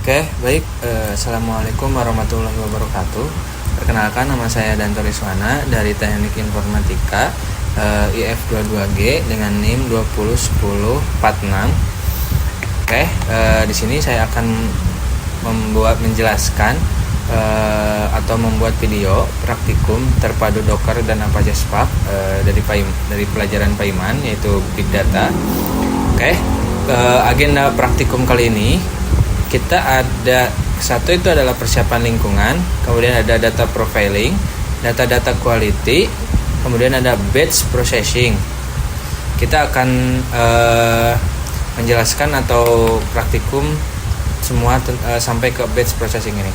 Oke, baik. Assalamualaikum warahmatullahi wabarakatuh. Perkenalkan, nama saya Danto Riswana dari Teknik Informatika IF22G dengan NIM 201046. Oke, di sini saya akan menjelaskan atau membuat video praktikum terpadu Docker dan Apache Spark dari pelajaran Paiman, yaitu Big Data. Oke, agenda praktikum kali ini kita ada satu, itu adalah persiapan lingkungan, kemudian ada data profiling, data quality, kemudian ada batch processing. Kita akan menjelaskan atau praktikum semua sampai ke batch processing ini.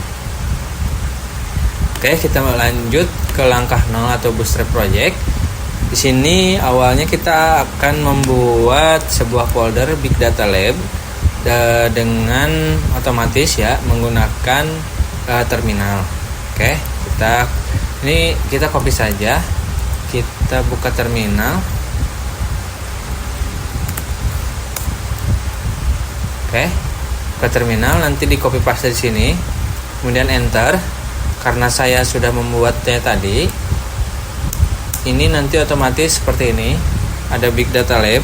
Oke, kita lanjut ke langkah 0 atau bootstrap project. Di sini awalnya kita akan membuat sebuah folder Big Data Lab dengan otomatis ya, menggunakan terminal. Oke, kita copy saja. Kita buka terminal. Oke, buka terminal, nanti di copy paste di sini, kemudian enter. Karena saya sudah membuatnya tadi, ini nanti otomatis seperti ini. Ada Big Data Lab.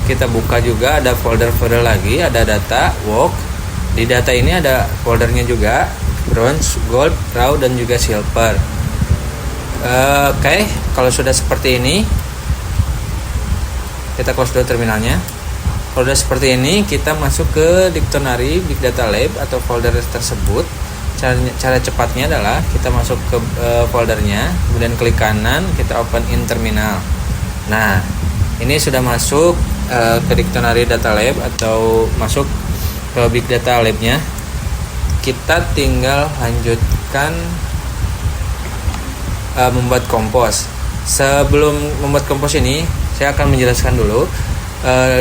Kita buka juga, ada folder-folder lagi, ada data, work. Di data ini ada foldernya juga, bronze, gold, raw, dan juga silver. Oke, kalau sudah seperti ini, kita close dulu terminalnya. Kalau sudah seperti ini, kita masuk ke dictionary Big Data Lab atau folder tersebut. Cara cepatnya adalah kita masuk ke foldernya, kemudian klik kanan, kita open in terminal. Nah, ini sudah masuk ke dictionary data lab atau masuk ke Big Data Lab-nya. Kita tinggal lanjutkan membuat kompos. Sebelum membuat kompos ini, saya akan menjelaskan dulu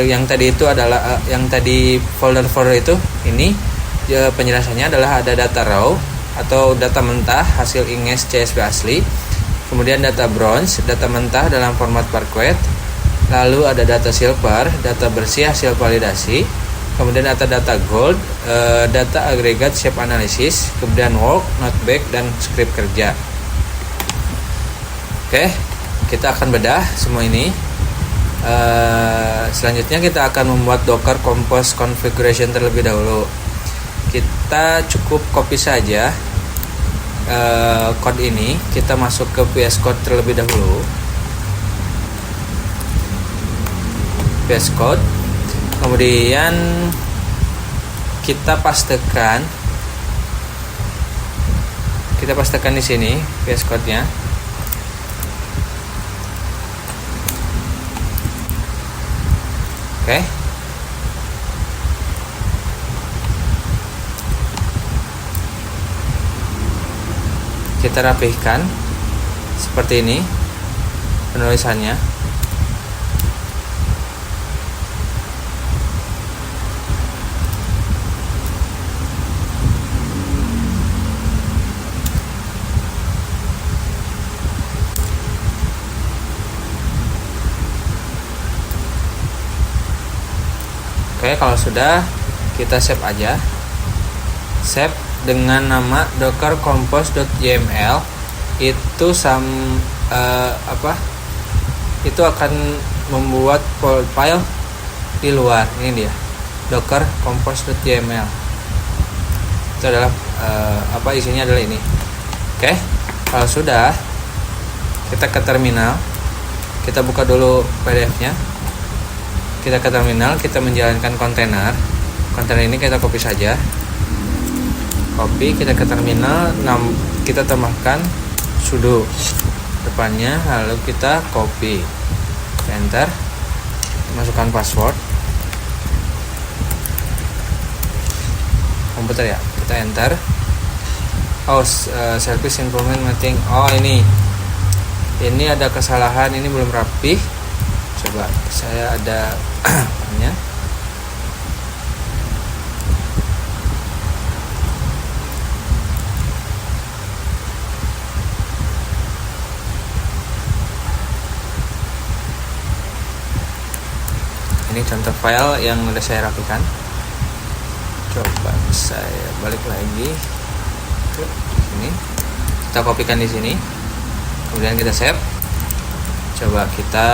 yang tadi itu adalah yang tadi folder-folder itu, ini penjelasannya adalah ada data raw atau data mentah hasil inges CSV asli, kemudian data bronze, data mentah dalam format Parquet, lalu ada data silver, data bersih hasil validasi, kemudian data gold, data agregat shape analysis, kemudian work, notebook, dan script kerja. Oke, kita akan bedah semua ini. Selanjutnya kita akan membuat Docker Compose configuration terlebih dahulu. Kita cukup copy saja code ini, kita masuk ke VS Code terlebih dahulu. VS Code, kemudian kita pastekan di sini VS Code-nya. Oke. Kita rapihkan seperti ini penulisannya. Oke, kalau sudah, kita save aja. Save dengan nama docker compose.yml. Itu itu akan membuat file di luar. Ini dia, docker compose.yml. Itu adalah isinya adalah ini. Oke, kalau sudah, kita ke terminal. Kita buka dulu PDF-nya. Kita ke terminal, kita menjalankan kontainer ini kita copy saja. Copy, kita ke terminal, kita tambahkan sudo depannya, lalu kita copy, enter, masukkan password komputer ya, kita enter. Service improvement meeting. Ini ada kesalahan, ini belum rapi. Coba saya ada nya. Ini contoh file yang sudah saya rapikan. Coba saya balik lagi ke sini, kita kopikan di sini, kemudian kita save. Coba kita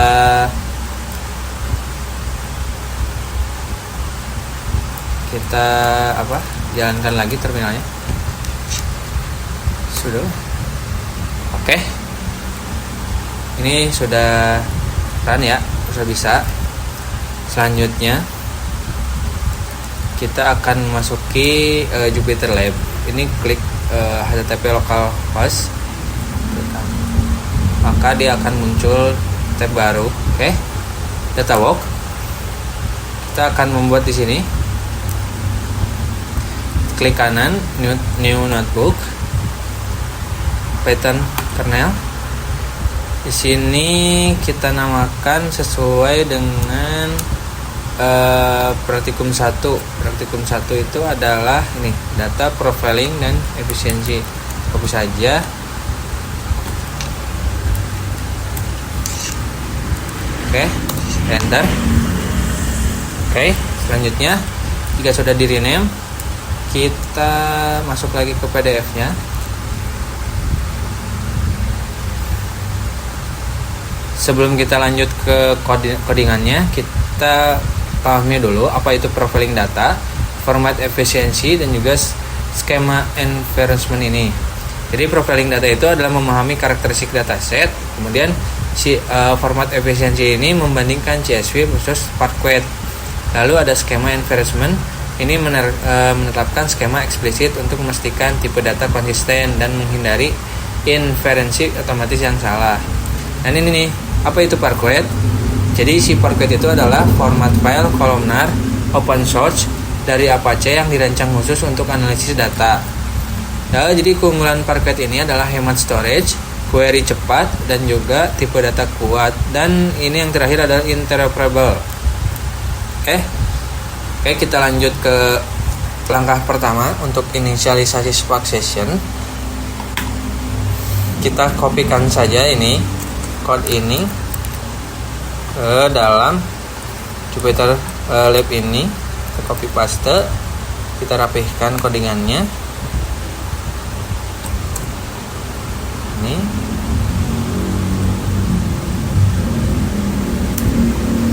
jalankan lagi terminalnya. Sudah. Oke. Ini sudah run ya, sudah bisa. Selanjutnya kita akan masuki Jupyter Lab. Ini klik HTTP localhost, maka dia akan muncul tab baru. Oke. Data walk. Kita akan membuat di sini. Klik kanan, new notebook, Python kernel. Di sini kita namakan sesuai dengan praktikum 1. Praktikum 1 itu adalah ini, data profiling dan efisiensi. Copy saja. Oke, enter. Oke, selanjutnya jika sudah di rename, kita masuk lagi ke PDF-nya. Sebelum kita lanjut ke codingannya, kita pahami dulu apa itu profiling data, format efisiensi, dan juga skema environment ini. Jadi profiling data itu adalah memahami karakteristik dataset, kemudian format efisiensi ini membandingkan CSV versus Parquet. Lalu ada skema environment. Ini menetapkan skema eksplisit untuk memastikan tipe data konsisten dan menghindari inferensi otomatis yang salah. Dan ini nih, apa itu Parquet? Jadi si Parquet itu adalah format file kolomnar open source dari Apache yang dirancang khusus untuk analisis data. Nah, jadi keunggulan Parquet ini adalah hemat storage, query cepat, dan juga tipe data kuat. Dan ini yang terakhir adalah interoperable. Oke, kita lanjut ke langkah pertama untuk inisialisasi Spark Session. Kita kopikan saja ini code ini ke dalam Jupyter Lab ini, kita copy paste, kita rapihkan codingannya. Ini.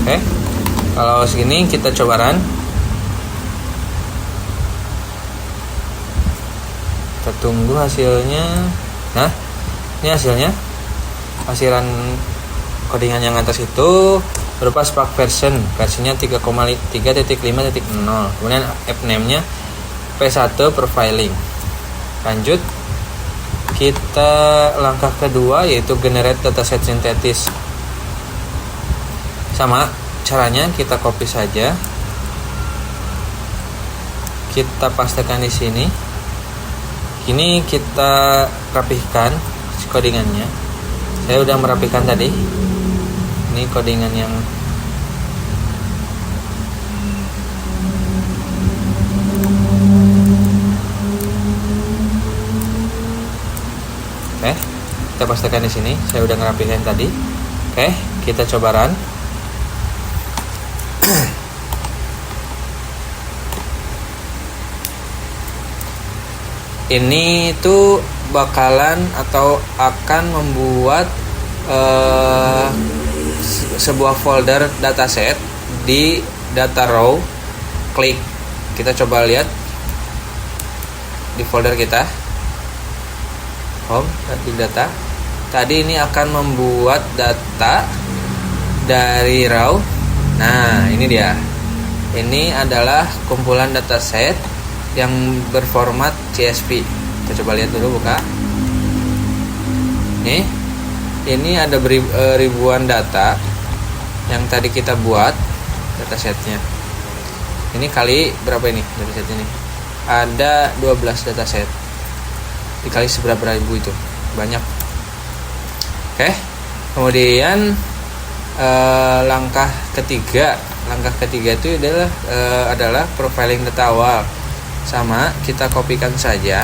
Oke. Kalau segini kita coba run. Kita tunggu hasilnya. Nah, ini hasilnya. Hasilan codingan yang atas itu berupa Spark versinya 3.5.0. Kemudian app name-nya P1 profiling. Lanjut, kita langkah kedua yaitu generate dataset sintetis. Sama caranya, kita copy saja, kita pastekan di sini. Ini kita rapihkan codingannya. Saya udah merapikan tadi. Ini codingan yang oke, kita pastikan di sini. Saya udah ngerapikan tadi. Oke, kita coba run. Ini tuh bakalan atau akan membuat sebuah folder dataset di data row. Klik, kita coba lihat di folder kita home di data. Tadi ini akan membuat data dari row. Nah, ini dia. Ini adalah kumpulan dataset yang berformat CSV. Kita coba lihat dulu, buka. Nih, ini ada ribuan data yang tadi kita buat datasetnya. Ini kali berapa ini dataset ini? Ada 12 dataset. Dikali seberapa ribu itu? Banyak. Oke. Kemudian langkah ketiga itu adalah profiling data awal. Sama, kita kopikan saja,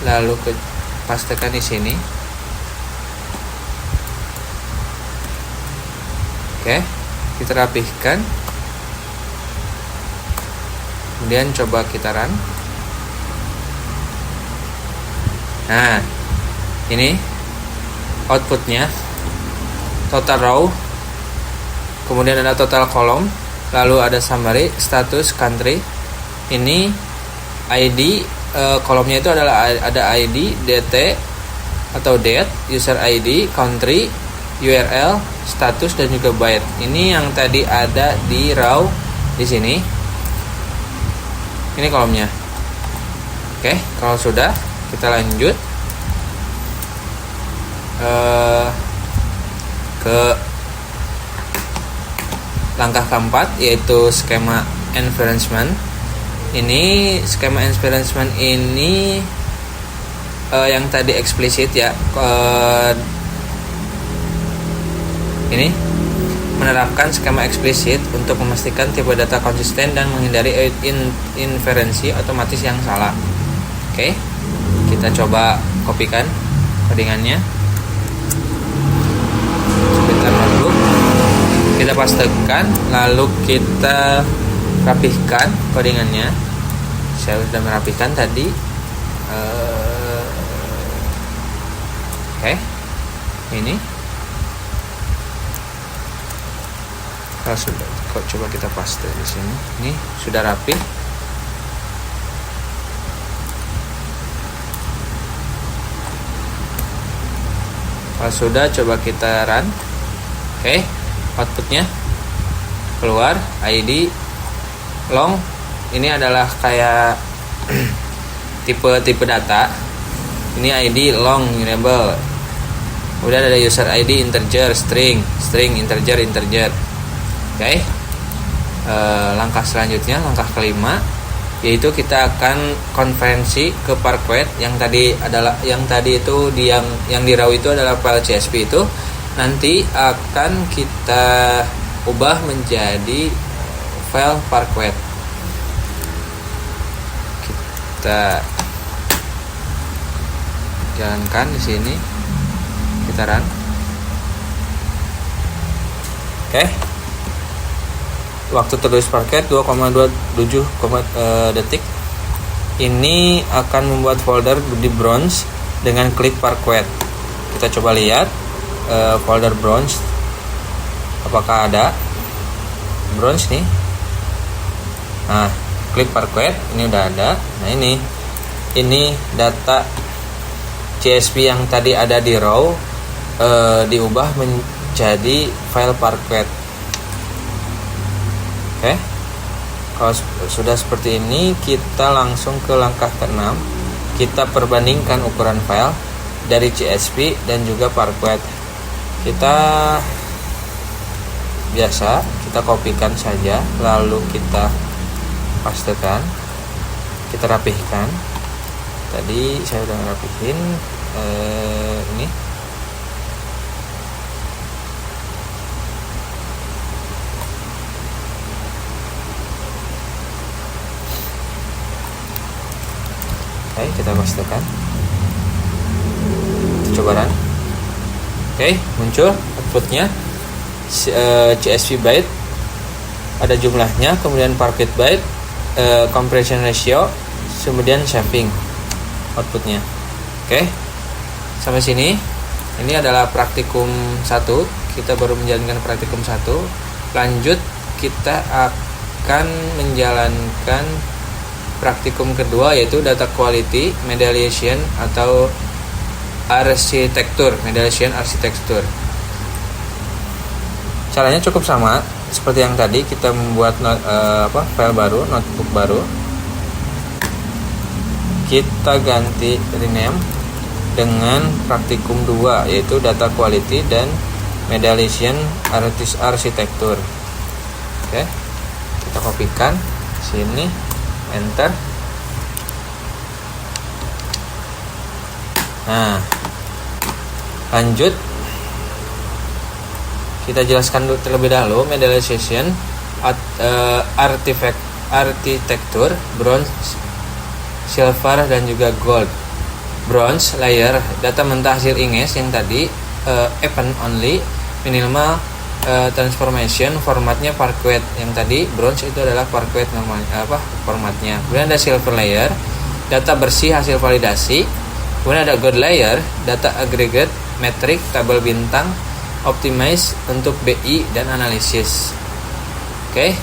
lalu pastekan di sini. Oke, kita rapihkan. Kemudian coba kita run. Nah, ini outputnya total row, kemudian ada total column, lalu ada summary, status, country. Ini ID, kolomnya itu adalah ada ID, DT atau date, user ID, country, URL, status, dan juga byte. Ini yang tadi ada di row di sini. Ini kolomnya. Oke, kalau sudah, kita lanjut ke langkah keempat, yaitu skema environment. Ini skema environment ini yang tadi eksplisit ya, ini menerapkan skema eksplisit untuk memastikan tipe data konsisten dan menghindari inferensi otomatis yang salah. Oke, kita coba kopikan codingannya. Sebentar notebook, kita pastekan, lalu kita rapihkan codingannya. Saya sudah merapikan tadi. Oke, ini. Kalau sudah, coba kita paste di sini. Ini sudah rapi. Kalau sudah, coba kita run. Oke, outputnya keluar ID long. Ini adalah kayak tipe data. Ini ID long variable. Kemudian ada user ID integer, string, integer. Oke. Langkah selanjutnya, langkah kelima, yaitu kita akan konversi ke Parquet. Yang tadi itu yang di raw itu adalah file CSV itu, nanti akan kita ubah menjadi file Parquet. Kita jalankan di sini, kita run. Oke. Waktu tertulis Parquet 2,27 detik. Ini akan membuat folder di Bronze dengan klik Parquet. Kita coba lihat folder Bronze apakah ada. Bronze nih. Nah, klik Parquet, ini udah ada. Nah, ini data CSV yang tadi ada di raw diubah menjadi file Parquet. Oke, kalau sudah seperti ini, kita langsung ke langkah ke-6. Kita perbandingkan ukuran file dari CSV dan juga Parquet. Kita kopikan saja, lalu kita pastekan, kita rapihkan. Tadi saya sudah rapihin ini. Kita pastikan, kita coba run. Oke, muncul outputnya CSV byte, ada jumlahnya, kemudian Parquet byte, compression ratio, kemudian shaping outputnya. Oke, sampai sini. Ini adalah praktikum 1. Kita baru menjalankan praktikum 1. Lanjut, kita akan menjalankan praktikum kedua, yaitu data quality mediation atau mediation arsitektur. Caranya cukup sama seperti yang tadi. Kita membuat file baru, notebook baru. Kita ganti rename dengan praktikum 2, yaitu data quality dan mediation arsitektur. Oke, kita kopikan sini, enter. Nah, lanjut, kita jelaskan terlebih dahulu mediation arsitektur bronze, silver, dan juga gold. Bronze layer, data mentah hasil inges yang tadi, event only, minimal transformation, formatnya Parquet. Yang tadi bronze itu adalah Parquet normal formatnya. Kemudian ada silver layer, data bersih hasil validasi. Kemudian ada gold layer, data aggregate, metrik, tabel bintang, optimize untuk BI dan analisis. Oke.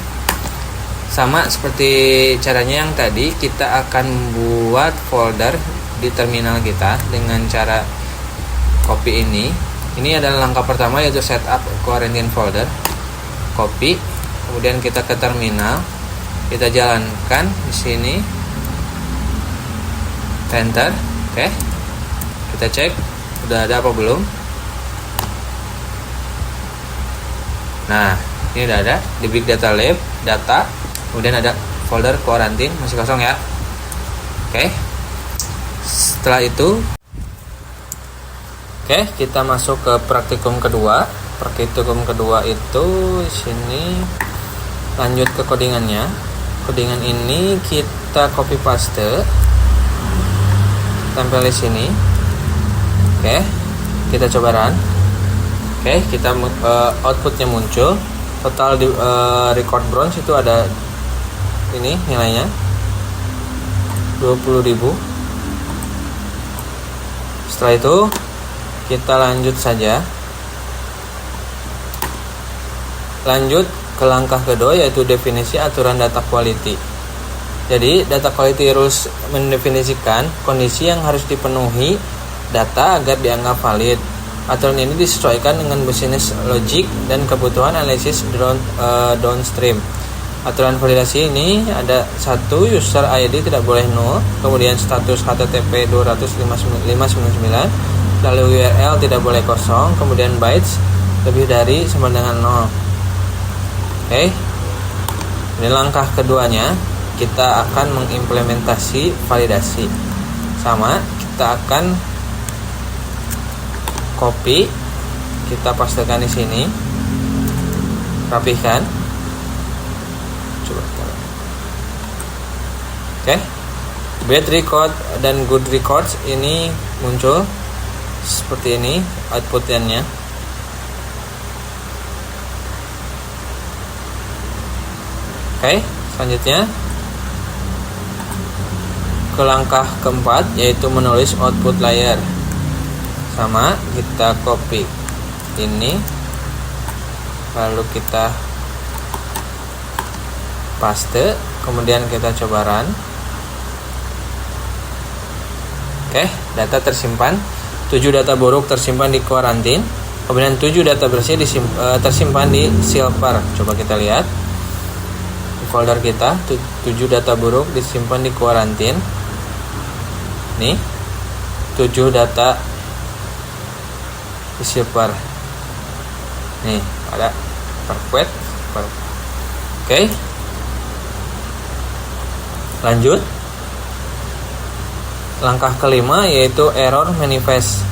Sama seperti caranya yang tadi, kita akan membuat folder di terminal kita dengan cara copy ini. Ini adalah langkah pertama, yaitu setup quarantine folder. Copy, kemudian kita ke terminal, kita jalankan di sini. Enter. Oke. Kita cek udah ada apa belum. Nah, ini udah ada di Big Data Lab, data, kemudian ada folder quarantine masih kosong ya. Oke. Setelah itu kita masuk ke praktikum kedua. Praktikum kedua itu di sini lanjut ke codingannya. Codingan ini kita copy paste, tempel di sini. Oke, kita coba run. Oke, kita outputnya muncul. Total di record bronze itu ada ini nilainya 20.000. Setelah itu kita lanjut saja. Lanjut ke langkah kedua, yaitu definisi aturan data quality. Jadi data quality rules mendefinisikan kondisi yang harus dipenuhi data agar dianggap valid. Aturan ini disesuaikan dengan business logic dan kebutuhan analisis downstream. Aturan validasi ini ada: 1. User ID tidak boleh null, kemudian status HTTP 255.99, lalu URL tidak boleh kosong, kemudian bytes lebih dari sama dengan 0. Oke. Ini langkah keduanya, kita akan mengimplementasi validasi. Sama, kita akan copy, kita pastekan di sini, rapihkan. Coba. Oke. Bad record dan good records ini muncul seperti ini outputnya. Oke, selanjutnya ke langkah keempat, yaitu menulis output layer. Sama, kita copy ini, lalu kita paste, kemudian kita coba run. Oke, data tersimpan. 7 data buruk tersimpan di quarantine, kemudian 7 data bersih tersimpan di silver. Coba kita lihat di folder kita, 7 data buruk disimpan di quarantine. Nih, 7 data di silver. Nih, ada Parquet. Oke. Lanjut. Langkah kelima, yaitu error manifest.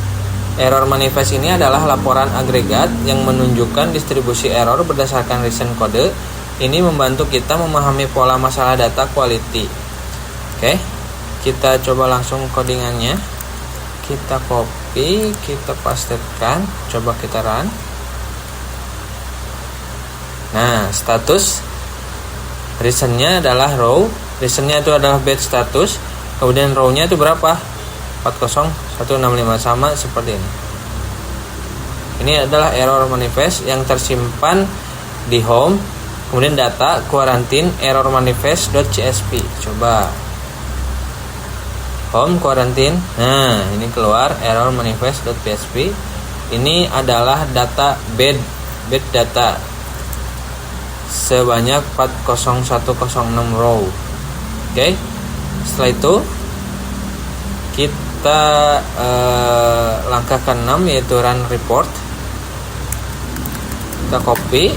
Error manifest ini adalah laporan agregat yang menunjukkan distribusi error berdasarkan recent code. Ini membantu kita memahami pola masalah data quality. Oke, kita coba langsung codingannya. Kita copy, kita pastekan, coba kita run. Nah, status recentnya adalah row. Recentnya itu adalah batch status. Kemudian row-nya itu berapa? 40165, sama seperti ini. Ini adalah error manifest yang tersimpan di home. Kemudian data quarantine error manifest.csv. Coba home quarantine. Nah, ini keluar error manifest.php. Ini adalah data bad data sebanyak 40106 row. Oke. Setelah itu kita langkah ke-6, yaitu run report. Kita copy.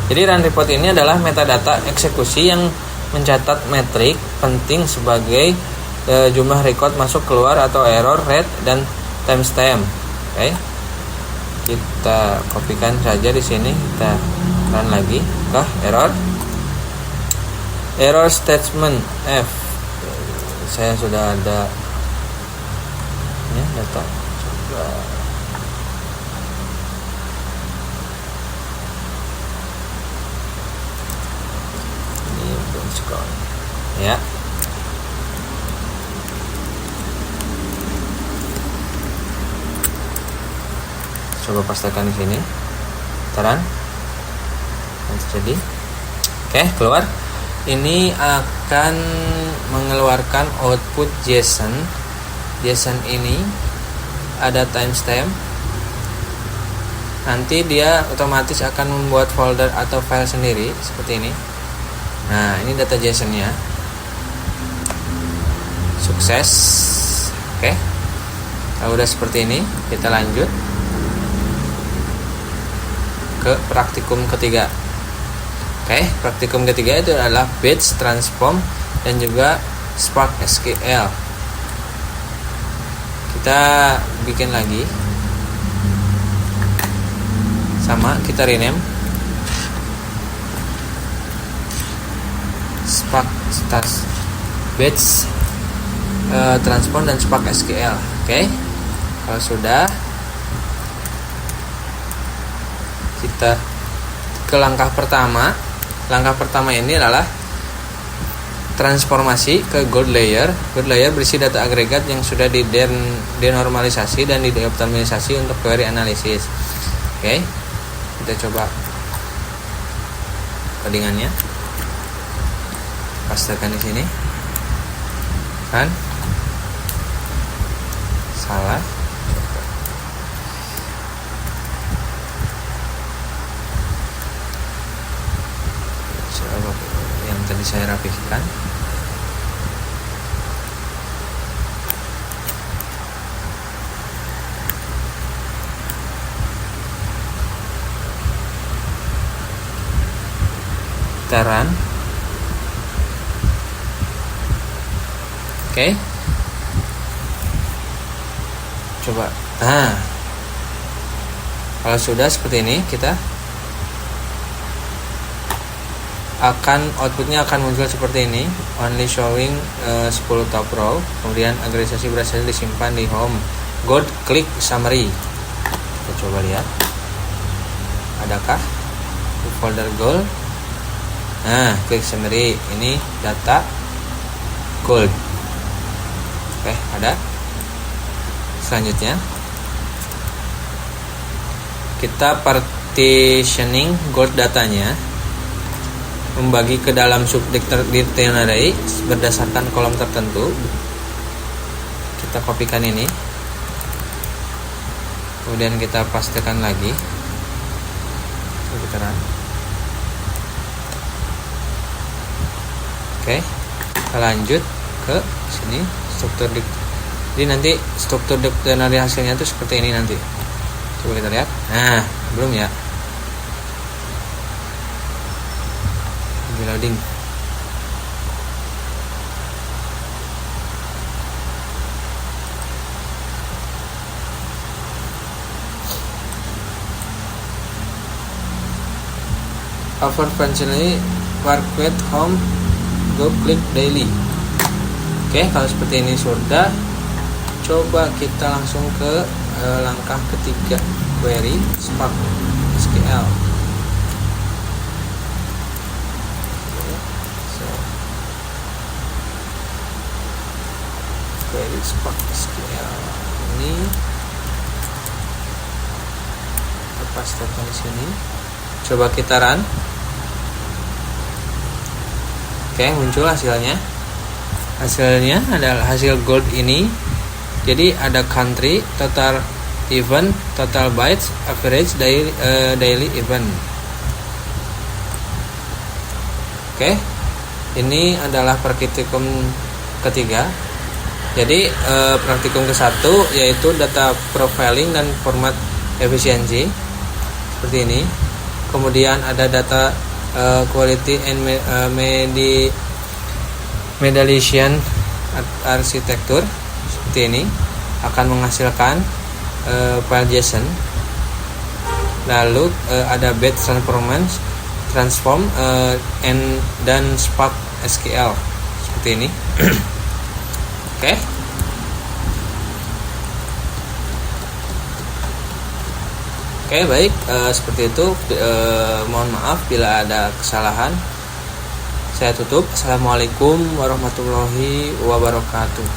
Jadi run report ini adalah metadata eksekusi yang mencatat metrik penting sebagai jumlah record masuk keluar atau error rate dan timestamp. Oke. Kita kopikan saja di sini, kita run lagi. Error statement F. Saya sudah ada ya, data. Coba. scroll ya. Coba pastikan di sini taran jadi oke, keluar. Ini akan mengeluarkan output JSON. JSON ini ada timestamp. Nanti dia otomatis akan membuat folder atau file sendiri seperti ini. Nah, ini data JSON-nya. Sukses. Oke. Kalau udah seperti ini, kita lanjut ke praktikum ketiga. Oke, praktikum ketiga itu adalah batch transform dan juga Spark SQL. Kita bikin lagi. Sama, kita rename Spark Stars batch transform dan Spark SQL. Oke. Kalau sudah, kita ke langkah pertama. Langkah pertama ini adalah transformasi ke gold layer. Gold layer berisi data agregat yang sudah denormalisasi dan dioptimalisasi untuk query analisis. Oke, kita coba codingannya. Pastikan di sini. Kan? Salah. Yang tadi saya rapihkan. Taran. Oke. Coba. Nah, kalau sudah seperti ini, kita akan outputnya akan muncul seperti ini, only showing 10 top row, kemudian agregisasi berhasil disimpan di home. Gold, klik summary. Kita coba lihat, adakah di folder gold. Nah, klik summary, ini data gold. Oke, ada. Selanjutnya kita partitioning gold datanya, membagi ke dalam subdictionary berdasarkan kolom tertentu. Kita kopikan ini, kemudian kita pastikan lagi. Oke, kita lanjut ke sini struktur jadi nanti struktur dictionary hasilnya itu seperti ini nanti. Coba kita lihat. Nah, belum ya. Loading. Over functionally work with home, go click daily. Oke, kalau seperti ini sudah, coba kita langsung ke langkah ketiga, query Spark SQL. Query Spark SQL ini lepas tekan di sini. Coba kita run. Oke, muncul hasilnya. Hasilnya adalah hasil gold ini. Jadi ada country, total event, total bytes, average daily event. Oke, ini adalah praktikum ketiga. Jadi praktikum ke-1 yaitu data profiling dan format efisiensi seperti ini. Kemudian ada data quality and mediation arsitektur seperti ini, akan menghasilkan file JSON. Lalu ada batch transform dan Spark SQL seperti ini. Oke. Oke, baik, seperti itu. Mohon maaf bila ada kesalahan. saya tutup. Assalamualaikum warahmatullahi wabarakatuh.